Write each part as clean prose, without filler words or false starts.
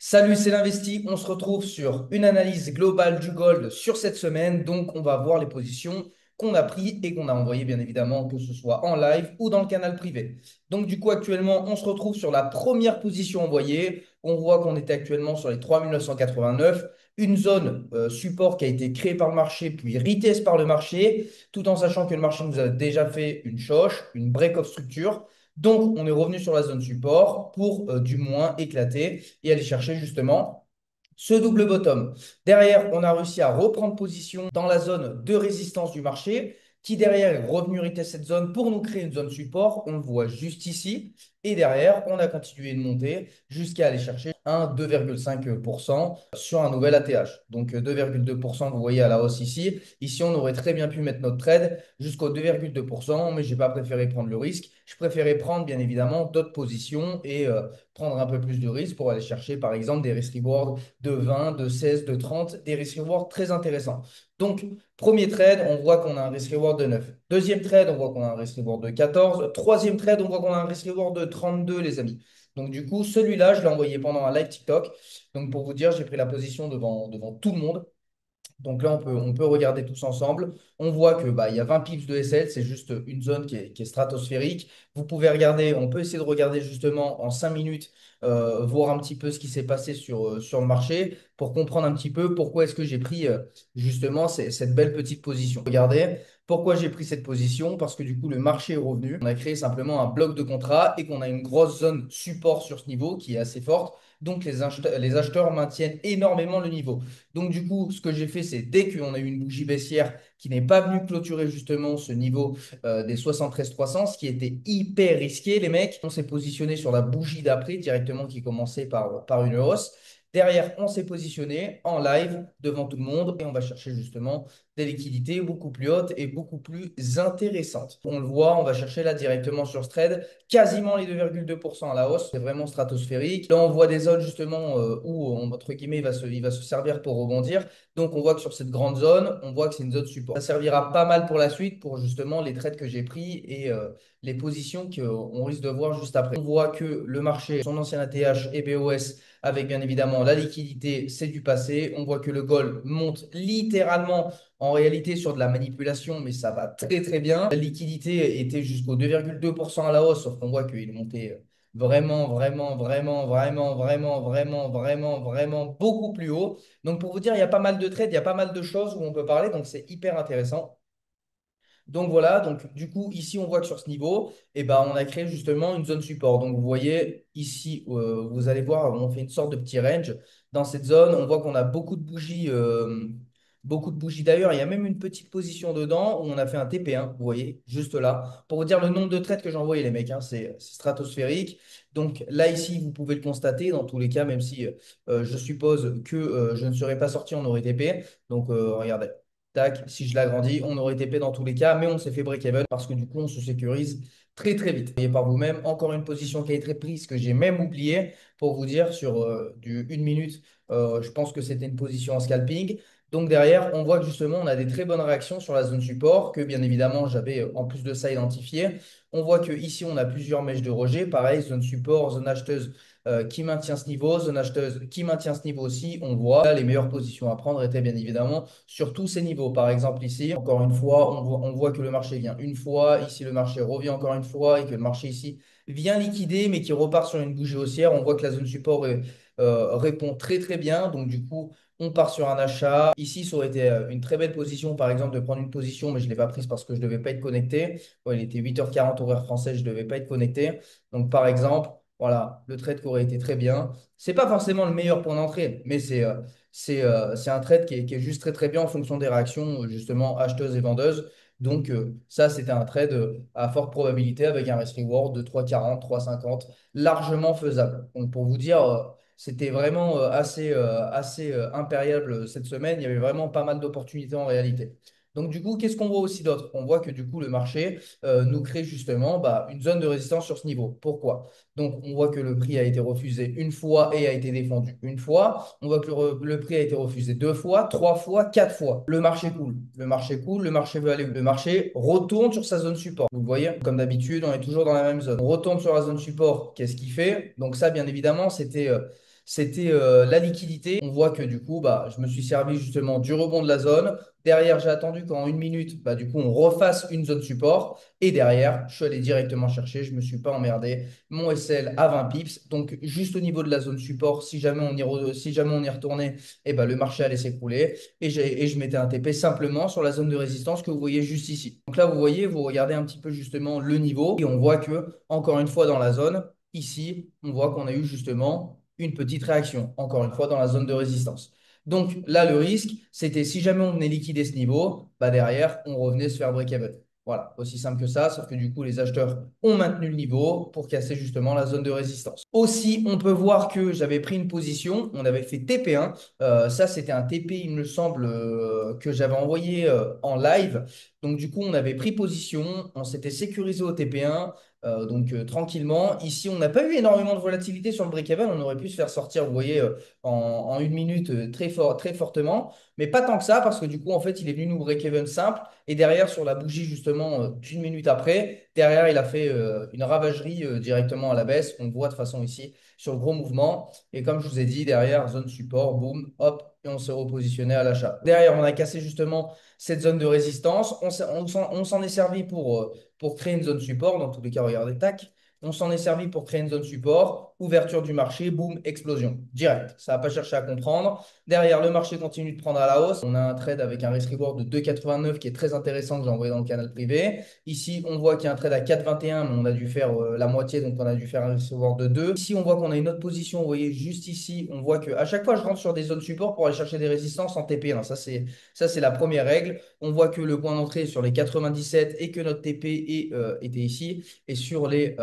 Salut, c'est l'Investi. On se retrouve sur une analyse globale du gold sur cette semaine. Donc, on va voir les positions qu'on a pris et qu'on a envoyées, bien évidemment, que ce soit en live ou dans le canal privé. Donc, du coup, actuellement, on se retrouve sur la première position envoyée. On voit qu'on était actuellement sur les 3989, une zone support qui a été créée par le marché, puis retest par le marché, tout en sachant que le marché nous a déjà fait une choche, une break-off structure. Donc, on est revenu sur la zone support pour du moins éclater et aller chercher justement ce double bottom. Derrière, on a réussi à reprendre position dans la zone de résistance du marché, qui derrière est revenu retester cette zone pour nous créer une zone support. On le voit juste ici. Et derrière, on a continué de monter jusqu'à aller chercher un 2,5% sur un nouvel ATH. Donc 2,2%, vous voyez à la hausse ici. Ici, on aurait très bien pu mettre notre trade jusqu'au 2,2%, mais je n'ai pas préféré prendre le risque. Je préférais prendre bien évidemment d'autres positions et prendre un peu plus de risque pour aller chercher par exemple des risk rewards de 20, de 16, de 30, des risk rewards très intéressants. Donc, premier trade, on voit qu'on a un risk reward de 9. Deuxième trade, on voit qu'on a un risk reward de 14. Troisième trade, on voit qu'on a un risk reward de 32, les amis. Donc, du coup, celui-là, je l'ai envoyé pendant un live TikTok. Donc, pour vous dire, j'ai pris la position devant tout le monde. Donc là, on peut regarder tous ensemble. On voit que il y a 20 pips de SL, c'est juste une zone qui est stratosphérique. Vous pouvez regarder, on peut essayer de regarder justement en 5 minutes, voir un petit peu ce qui s'est passé sur le marché pour comprendre un petit peu pourquoi est-ce que j'ai pris justement cette belle petite position. Regardez, pourquoi j'ai pris cette position? Parce que du coup, le marché est revenu. On a créé simplement un bloc de contrat et qu'on a une grosse zone support sur ce niveau qui est assez forte. Donc les acheteurs maintiennent énormément le niveau. Donc, du coup, ce que j'ai fait, c'est dès qu'on a eu une bougie baissière qui n'est pas venue clôturer justement ce niveau des 73 300, ce qui était hyper risqué, les mecs, on s'est positionné sur la bougie d'après directement qui commençait par une hausse. Derrière, on s'est positionné en live devant tout le monde et on va chercher justement des liquidités beaucoup plus hautes et beaucoup plus intéressantes. On le voit, on va chercher là directement sur ce trade quasiment les 2,2% à la hausse. C'est vraiment stratosphérique. Là, on voit des zones justement où, entre guillemets, il va se servir pour rebondir. Donc, on voit que sur cette grande zone, on voit que c'est une zone support. Ça servira pas mal pour la suite, pour justement les trades que j'ai pris et les positions qu'on risque de voir juste après. On voit que le marché, son ancien ATH et BOS, avec bien évidemment la liquidité, c'est du passé. On voit que le gold monte littéralement en réalité sur de la manipulation, mais ça va très très bien. La liquidité était jusqu'au 2,2% à la hausse, sauf qu'on voit qu'il est monté vraiment, vraiment, vraiment, vraiment, vraiment, vraiment, vraiment, vraiment beaucoup plus haut. Donc pour vous dire, il y a pas mal de trades, il y a pas mal de choses où on peut parler, donc c'est hyper intéressant. Donc voilà, donc du coup, ici, on voit que sur ce niveau, on a créé justement une zone support. Donc vous voyez ici, vous allez voir, on fait une sorte de petit range. Dans cette zone, on voit qu'on a beaucoup de bougies. Beaucoup de bougies d'ailleurs. Il y a même une petite position dedans où on a fait un TP1, vous voyez, juste là. Pour vous dire le nombre de trades que j'ai envoyé, les mecs, hein, c'est stratosphérique. Donc là, ici, vous pouvez le constater dans tous les cas, même si je suppose que je ne serais pas sorti, on aurait TP. Donc regardez. Tac, si je l'agrandis, on aurait TP dans tous les cas, mais on s'est fait break-even parce que du coup, on se sécurise très très vite. Vous voyez par vous-même, encore une position qui a été prise que j'ai même oublié pour vous dire sur du 1 minute, je pense que c'était une position en scalping. Donc derrière, on voit que justement, on a des très bonnes réactions sur la zone support que bien évidemment, j'avais en plus de ça identifié. On voit que ici, on a plusieurs mèches de rejet. Pareil, zone support, zone acheteuse qui maintient ce niveau, zone acheteuse qui maintient ce niveau aussi. On voit là, les meilleures positions à prendre étaient bien évidemment sur tous ces niveaux. Par exemple, ici, encore une fois, on voit que le marché vient une fois. Ici, le marché revient encore une fois et que le marché ici vient liquider, mais qui repart sur une bougie haussière. On voit que la zone support répond très très bien. Donc, du coup, on part sur un achat. Ici, ça aurait été une très belle position, par exemple, de prendre une position, mais je ne l'ai pas prise parce que je ne devais pas être connecté. Ouais, il était 8h40 horaire français, je ne devais pas être connecté. Donc, par exemple, voilà, le trade qui aurait été très bien. C'est pas forcément le meilleur point d'entrée, mais c'est un trade qui est juste très très bien en fonction des réactions, justement, acheteuses et vendeuses. Donc, ça, c'était un trade à forte probabilité avec un risk reward de 3,40, 3,50, largement faisable. Donc, pour vous dire, c'était vraiment assez impériable cette semaine. Il y avait vraiment pas mal d'opportunités en réalité. Donc, du coup, qu'est-ce qu'on voit aussi d'autre? On voit que du coup, le marché nous crée justement une zone de résistance sur ce niveau. Pourquoi? Donc, on voit que le prix a été refusé une fois et a été défendu une fois. On voit que le prix a été refusé deux fois, trois fois, quatre fois. Le marché coule. Le marché coule. Le marché veut aller où? Le marché retourne sur sa zone support. Vous voyez, comme d'habitude, on est toujours dans la même zone. On retourne sur la zone support. Qu'est-ce qu'il fait? Donc, ça, bien évidemment, c'était c'était la liquidité. On voit que du coup, bah, je me suis servi justement du rebond de la zone. Derrière, j'ai attendu qu'en une minute, bah, du coup, on refasse une zone support. Et derrière, je suis allé directement chercher. Je ne me suis pas emmerdé. Mon SL à 20 pips. Donc, juste au niveau de la zone support, si jamais on y retournait, eh ben, le marché allait s'écrouler. Et je mettais un TP simplement sur la zone de résistance que vous voyez juste ici. Donc là, vous voyez, vous regardez un petit peu justement le niveau. Et on voit que, encore une fois, dans la zone, ici, on voit qu'on a eu justement une petite réaction, encore une fois, dans la zone de résistance. Donc là, le risque, c'était si jamais on venait liquider ce niveau, bah derrière, on revenait se faire break-even. Voilà, aussi simple que ça, sauf que du coup, les acheteurs ont maintenu le niveau pour casser justement la zone de résistance. Aussi, on peut voir que j'avais pris une position, on avait fait TP1. Ça, c'était un TP, il me semble, que j'avais envoyé en live. Donc du coup, on avait pris position, on s'était sécurisé au TP1. Tranquillement. Ici, on n'a pas eu énormément de volatilité sur le break-even. On aurait pu se faire sortir, vous voyez, en une minute très fort, très fortement. Mais pas tant que ça, parce que du coup, en fait, il est venu nous break-even simple. Et derrière, sur la bougie, justement, d'une minute après, derrière, il a fait une ravagerie directement à la baisse. On le voit de toute façon ici sur le gros mouvement. Et comme je vous ai dit, derrière, zone support, boum, hop, et on s'est repositionné à l'achat. Derrière, on a cassé justement cette zone de résistance. On s'en est servi pour créer une zone support. Dans tous les cas, regardez, tac. On s'en est servi pour créer une zone support, ouverture du marché, boum, explosion. Direct. Ça n'a pas cherché à comprendre. Derrière, le marché continue de prendre à la hausse. On a un trade avec un risk reward de 2,89 qui est très intéressant que j'ai envoyé dans le canal privé. Ici, on voit qu'il y a un trade à 4,21, mais on a dû faire la moitié, donc on a dû faire un risk reward de 2. Ici, on voit qu'on a une autre position. Vous voyez, juste ici, on voit qu'à chaque fois, je rentre sur des zones support pour aller chercher des résistances en TP1. Ça, c'est la première règle. On voit que le point d'entrée est sur les 97 et que notre TP était ici. Et sur les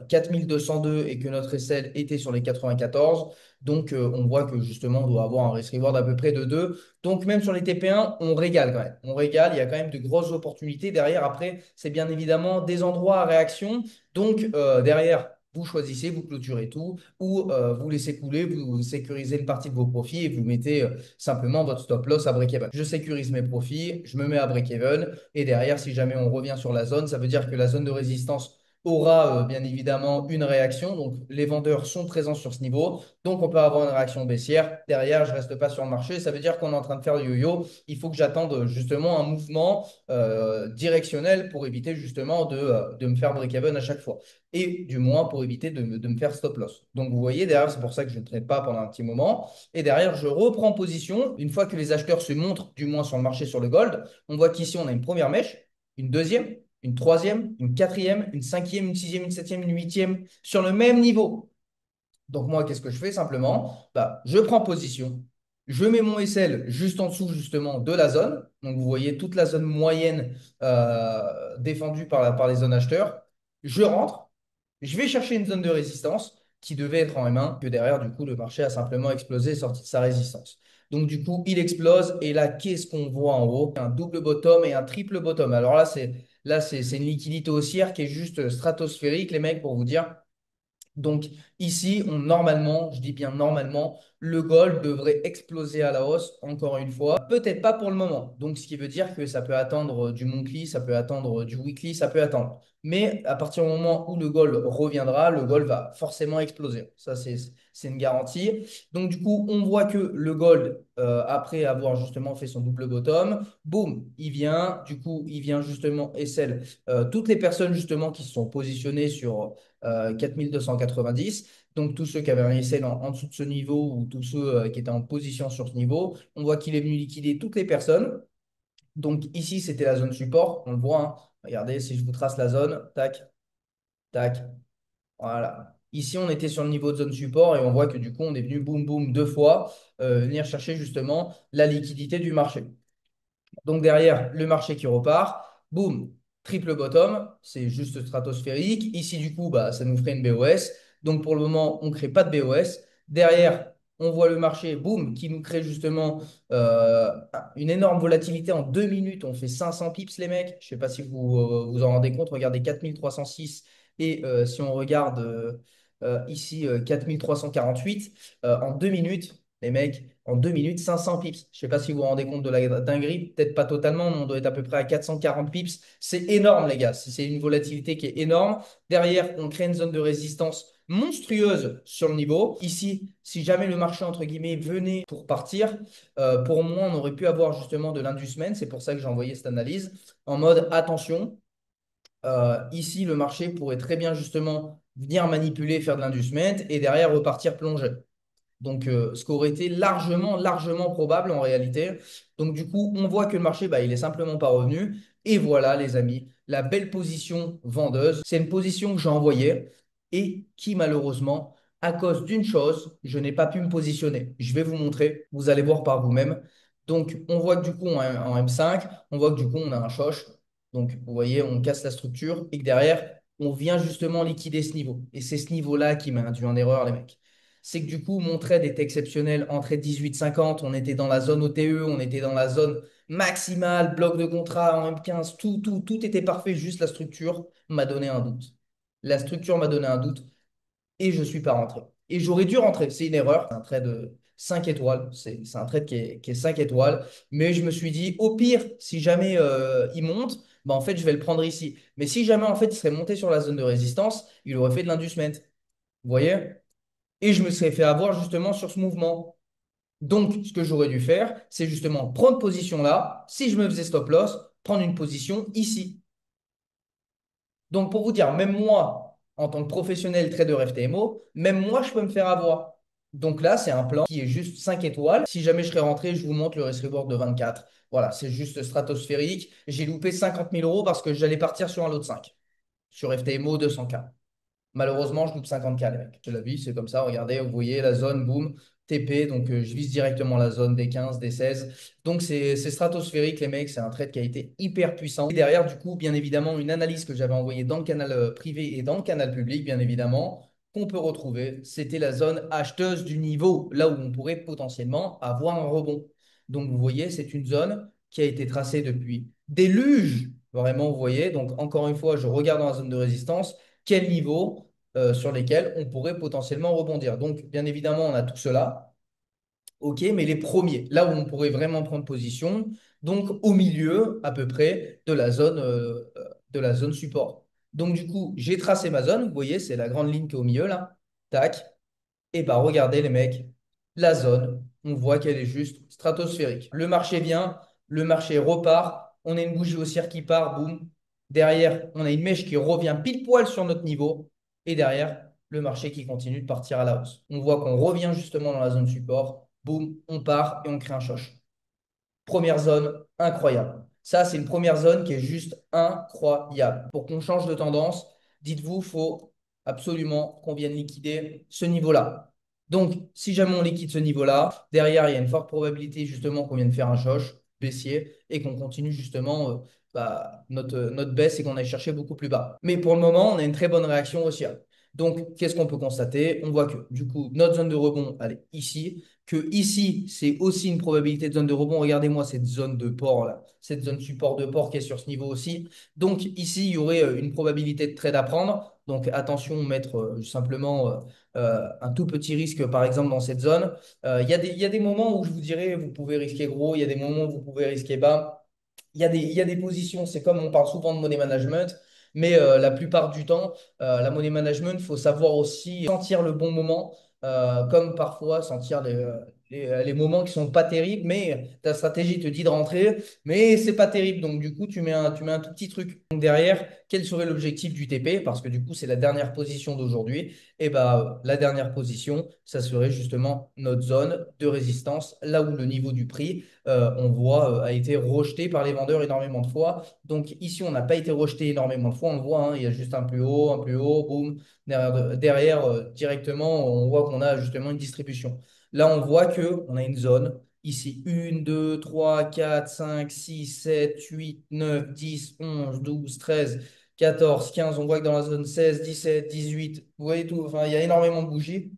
4202 et que notre SL était sur les 94. Donc, on voit que justement, on doit avoir un risk reward à peu près de 2. Donc, même sur les TP1, on régale quand même. On régale, il y a quand même de grosses opportunités. Derrière, après, c'est bien évidemment des endroits à réaction. Donc, derrière, vous choisissez, vous clôturez tout ou vous laissez couler, vous sécurisez une partie de vos profits et vous mettez simplement votre stop loss à break-even. Je sécurise mes profits, je me mets à break-even et derrière, si jamais on revient sur la zone, ça veut dire que la zone de résistance aura bien évidemment une réaction. Donc, les vendeurs sont présents sur ce niveau. Donc, on peut avoir une réaction baissière. Derrière, je ne reste pas sur le marché. Ça veut dire qu'on est en train de faire du yo-yo. Il faut que j'attende justement un mouvement directionnel pour éviter justement de me faire break-even à chaque fois. Et du moins pour éviter de me faire stop loss. Donc, vous voyez, derrière, c'est pour ça que je ne trade pas pendant un petit moment. Et derrière, je reprends position. Une fois que les acheteurs se montrent, du moins sur le marché sur le gold, on voit qu'ici, on a une première mèche, une deuxième, une troisième, une quatrième, une cinquième, une sixième, une septième, une huitième, sur le même niveau. Donc moi, qu'est-ce que je fais simplement? Bah, je prends position, je mets mon SL juste en dessous justement de la zone. Donc vous voyez toute la zone moyenne défendue par les zones acheteurs. Je rentre, je vais chercher une zone de résistance qui devait être en M1, que derrière, du coup, le marché a simplement explosé, sorti de sa résistance. Donc du coup, il explose. Et là, qu'est-ce qu'on voit en haut? Un double bottom et un triple bottom. Alors là, c'est une liquidité haussière qui est juste stratosphérique, les mecs, pour vous dire. Donc ici, normalement, je dis bien normalement, le gold devrait exploser à la hausse, encore une fois. Peut-être pas pour le moment. Donc ce qui veut dire que ça peut attendre du monthly, ça peut attendre du weekly, ça peut attendre. Mais à partir du moment où le gold reviendra, le gold va forcément exploser. Ça, c'est une garantie. Donc du coup, on voit que le gold, après avoir justement fait son double bottom, boum, il vient. Du coup, il vient justement et celle, toutes les personnes justement qui se sont positionnées sur 4290. Donc, tous ceux qui avaient un SL en dessous de ce niveau ou tous ceux qui étaient en position sur ce niveau, on voit qu'il est venu liquider toutes les personnes. Donc, ici, c'était la zone support. On le voit, hein. Regardez, si je vous trace la zone, tac, tac, voilà. Ici, on était sur le niveau de zone support et on voit que du coup, on est venu boum boum deux fois venir chercher justement la liquidité du marché. Donc derrière, le marché qui repart, boum, triple bottom, c'est juste stratosphérique. Ici, du coup, bah, ça nous ferait une BOS. Donc pour le moment, on ne crée pas de BOS. Derrière, on voit le marché, boum, qui nous crée justement euh, une énorme volatilité. En 2 minutes, on fait 500 pips, les mecs. Je ne sais pas si vous vous en rendez compte. Regardez 4306 et si on regarde ici 4348, en 2 minutes, les mecs, en 2 minutes, 500 pips. Je ne sais pas si vous vous rendez compte de la dinguerie, peut-être pas totalement, mais on doit être à peu près à 440 pips. C'est énorme, les gars. C'est une volatilité qui est énorme. Derrière, on crée une zone de résistance monstrueuse sur le niveau. Ici, si jamais le marché, entre guillemets, venait pour partir, pour moi, on aurait pu avoir justement de l'inducement. C'est pour ça que j'ai envoyé cette analyse en mode attention. Ici, le marché pourrait très bien justement venir manipuler, faire de l'inducement et derrière repartir plonger. Donc, ce qui aurait été largement, largement probable en réalité. Donc, du coup, on voit que le marché, bah, il est simplement pas revenu. Et voilà, les amis, la belle position vendeuse. C'est une position que j'ai envoyée et qui, malheureusement, à cause d'une chose, je n'ai pas pu me positionner. Je vais vous montrer, vous allez voir par vous-même. Donc, on voit que du coup, en M5, on voit que du coup, on a un choche. Donc, vous voyez, on casse la structure et que derrière, on vient justement liquider ce niveau. Et c'est ce niveau-là qui m'a induit en erreur, les mecs. C'est que du coup, mon trade était exceptionnel. Entrée 18,50, on était dans la zone OTE, on était dans la zone maximale, bloc de contrat en M15, tout était parfait. Juste la structure m'a donné un doute. La structure m'a donné un doute et je ne suis pas rentré. Et j'aurais dû rentrer. C'est une erreur. C'est un trade de 5 étoiles. C'est un trade qui est 5 étoiles. Mais je me suis dit, au pire, si jamais il monte, bah en fait, je vais le prendre ici. Mais si jamais en fait, il serait monté sur la zone de résistance, il aurait fait de l'inducement. Vous voyez? Et je me serais fait avoir justement sur ce mouvement. Donc, ce que j'aurais dû faire, c'est justement prendre position là. Si je me faisais stop loss, prendre une position ici. Donc, pour vous dire, même moi, en tant que professionnel trader FTMO, même moi, je peux me faire avoir. Donc là, c'est un plan qui est juste 5 étoiles. Si jamais je serais rentré, je vous montre le risk reward de 24. Voilà, c'est juste stratosphérique. J'ai loupé 50 000 euros parce que j'allais partir sur un lot de 5 sur FTMO 200K. Malheureusement, je loupe 50K, les mecs. C'est la vie, c'est comme ça. Regardez, vous voyez la zone, boum, TP. Donc, je vise directement la zone des 15, des 16. Donc, c'est stratosphérique, les mecs. C'est un trade qui a été hyper puissant. Et derrière, du coup, bien évidemment, une analyse que j'avais envoyée dans le canal privé et dans le canal public, bien évidemment, qu'on peut retrouver. C'était la zone acheteuse du niveau, là où on pourrait potentiellement avoir un rebond. Donc, vous voyez, c'est une zone qui a été tracée depuis déluge. Vraiment, vous voyez. Donc, encore une fois, je regarde dans la zone de résistance quel niveau sur lesquels on pourrait potentiellement rebondir. Donc, bien évidemment, on a tout cela. OK, mais les premiers, là où on pourrait vraiment prendre position, donc au milieu à peu près de la zone support. Donc, du coup, j'ai tracé ma zone. Vous voyez, c'est la grande ligne qui est au milieu là. Tac. Et bah regardez les mecs, la zone, on voit qu'elle est juste stratosphérique. Le marché vient, le marché repart, on a une bougie haussière qui part, boum. Derrière, on a une mèche qui revient pile poil sur notre niveau. Et derrière, le marché qui continue de partir à la hausse. On voit qu'on revient justement dans la zone support, boum, on part et on crée un choche. Première zone, incroyable. Ça, c'est une première zone qui est juste incroyable. Pour qu'on change de tendance, dites-vous, il faut absolument qu'on vienne liquider ce niveau-là. Donc, si jamais on liquide ce niveau-là, derrière, il y a une forte probabilité justement qu'on vienne faire un choche baissier et qu'on continue justement notre baisse et qu'on aille chercher beaucoup plus bas. Mais pour le moment, on a une très bonne réaction haussière. Donc, qu'est-ce qu'on peut constater? On voit que du coup, notre zone de rebond, elle est ici que ici, c'est aussi une probabilité de zone de rebond. Regardez-moi cette zone de port là, cette zone support de port qui est sur ce niveau aussi. Donc ici, il y aurait une probabilité de trade à prendre. Donc attention, mettre simplement un tout petit risque, par exemple, dans cette zone. Il y a des moments où je vous dirais, vous pouvez risquer gros, il y a des moments où vous pouvez risquer bas. Il y a des positions, c'est comme on parle souvent de money management, mais la plupart du temps, la money management, il faut savoir aussi sentir le bon moment, comme parfois sentir les moments qui sont pas terribles, mais ta stratégie te dit de rentrer, mais c'est pas terrible. Donc du coup, tu mets un tout petit truc. Donc derrière, quel serait l'objectif du TP? Parce que du coup, c'est la dernière position d'aujourd'hui. Et bah, la dernière position, ça serait justement notre zone de résistance, là où le niveau du prix on voit, a été rejeté par les vendeurs énormément de fois. Donc ici, on n'a pas été rejeté énormément de fois. On le voit, hein, il y a juste un plus haut, boum. Derrière, directement, on voit qu'on a justement une distribution. Là, on voit qu'on a une zone. Ici, 1, 2, 3, 4, 5, 6, 7, 8, 9, 10, 11, 12, 13, 14, 15. On voit que dans la zone 16, 17, 18, vous voyez tout. Enfin, il y a énormément de bougies.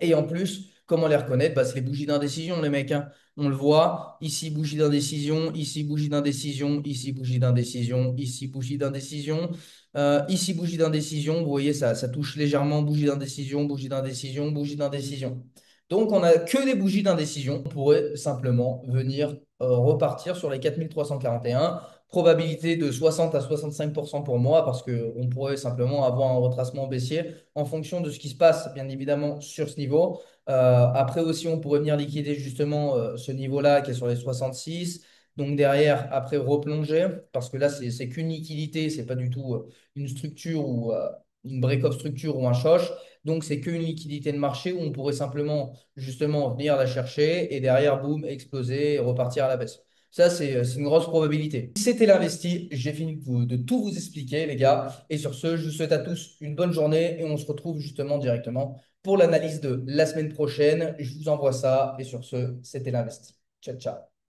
Et en plus, comment les reconnaître? Bah, c'est les bougies d'indécision, les mecs, hein. On le voit. Ici, bougie d'indécision. Ici, bougie d'indécision. Ici, bougie d'indécision. Ici, bougie d'indécision. Ici, bougie d'indécision. Vous voyez, ça touche légèrement. Bougie d'indécision, bougie d'indécision, bougie d'indécision. Donc, on n'a que des bougies d'indécision. On pourrait simplement venir repartir sur les 4341. probabilité de 60 à 65% pour moi parce qu'on pourrait simplement avoir un retracement baissier en fonction de ce qui se passe, bien évidemment, sur ce niveau. Après aussi, on pourrait venir liquider justement ce niveau-là qui est sur les 66. Donc derrière, après replonger, parce que là, c'est qu'une liquidité, c'est pas du tout une structure ou une break-off structure ou un shosh. Donc c'est qu'une liquidité de marché où on pourrait simplement justement venir la chercher et derrière, boum, exploser et repartir à la baisse. Ça, c'est une grosse probabilité. C'était l'investi. J'ai fini de tout vous expliquer, les gars. Et sur ce, je vous souhaite à tous une bonne journée et on se retrouve justement directement pour l'analyse de la semaine prochaine. Je vous envoie ça. Et sur ce, c'était l'investi. Ciao, ciao.